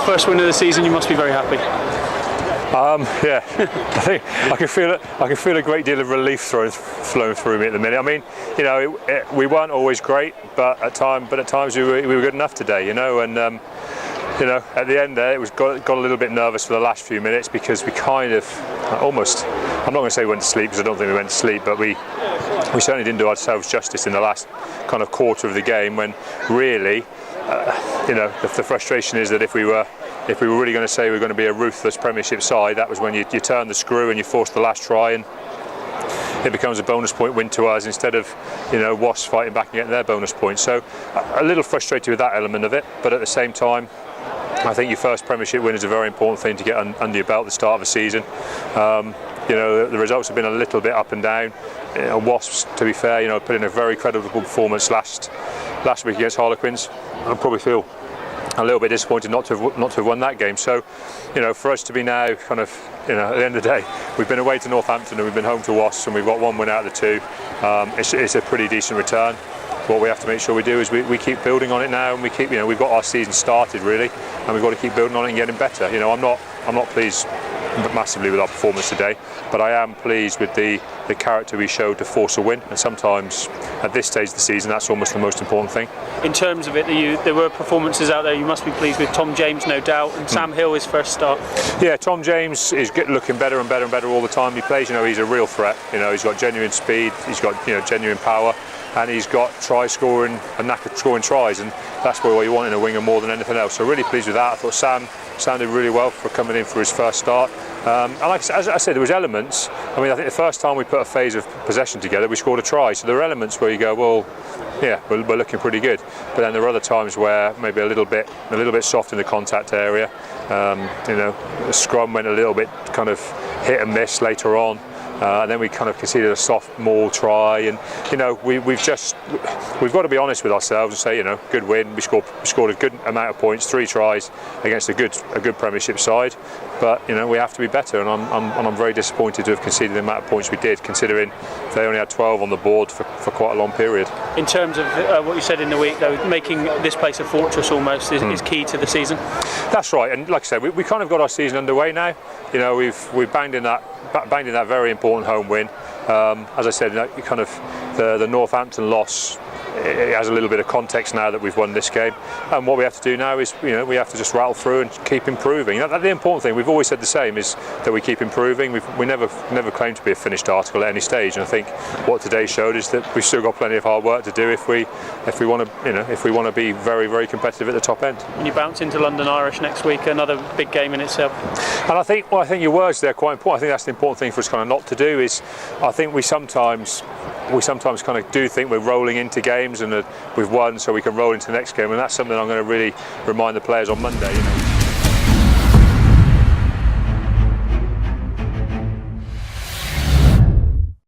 First win of the season, you must be very happy. Yeah, I think I can feel a great deal of relief flowing through me at the minute. I mean, you know, we weren't always great, but at times we were good enough today, you know. And you know, at the end there, it was got a little bit nervous for the last few minutes because we kind of almost, I'm not going to say we went to sleep because I don't think we went to sleep, but we certainly didn't do ourselves justice in the last kind of quarter of the game when really, you know, the frustration is that if we were really going to say we're going to be a ruthless Premiership side, that was when you turn the screw and you force the last try, and it becomes a bonus point win to us instead of, you know, Wasps fighting back and getting their bonus point. So a little frustrated with that element of it, but at the same time, I think your first Premiership win is a very important thing to get under your belt at the start of a season. You know, the results have been a little bit up and down. You know, Wasps, to be fair, you know, put in a very credible performance last week against Harlequins. I probably feel a little bit disappointed not to have won that game. So, you know, for us to be now kind of, you know, at the end of the day, we've been away to Northampton and we've been home to Wasps and we've got one win out of the two. It's a pretty decent return. What we have to make sure we do is we keep building on it now, and we keep, you know, we've got our season started really, and we've got to keep building on it and getting better. You know, I'm not pleased massively with our performance today, but I am pleased with the character we showed to force a win, and sometimes at this stage of the season that's almost the most important thing. In terms of it, there were performances out there you must be pleased with. Tom James, no doubt, and Sam Hill, his first start. Yeah, Tom James is looking better and better and better all the time he plays. You know, he's a real threat. You know, he's got genuine speed, he's got, you know, genuine power, and he's got try scoring and knack of scoring tries, and that's what you want in a winger more than anything else. So really pleased with that. I thought Sam sounded really well for coming in for his first start. And like as I said, there was elements. I mean, I think the first time we put a phase of possession together, we scored a try. So there are elements where you go, well, yeah, we're looking pretty good. But then there are other times where maybe a little bit soft in the contact area. You know, the scrum went a little bit kind of hit and miss later on. And then we kind of conceded a soft maul try, and you know, we've got to be honest with ourselves and say, you know, good win. We scored a good amount of points, 3 tries against a good Premiership side, but you know, we have to be better, and I'm very disappointed to have conceded the amount of points we did, considering they only had 12 on the board for quite a long period. In terms of what you said in the week, though, making this place a fortress almost is key to the season. That's right, and like I said, we kind of got our season underway now. You know, we've banged in that very important home win. As I said, kind of the Northampton loss, it has a little bit of context now that we've won this game, and what we have to do now is, you know, we have to just rattle through and keep improving. You know, that's the important thing. We've always said the same, is that we keep improving. We never claim to be a finished article at any stage, and I think what today showed is that we've still got plenty of hard work to do if we want to, you know, if we want to be very, very competitive at the top end. When you bounce into London Irish next week, another big game in itself. And I think your words there are quite important. I think that's the important thing for us kind of not to do. Is I think we sometimes kind of do think we're rolling into games and that we've won, so we can roll into the next game, and that's something I'm going to really remind the players on Monday. You know.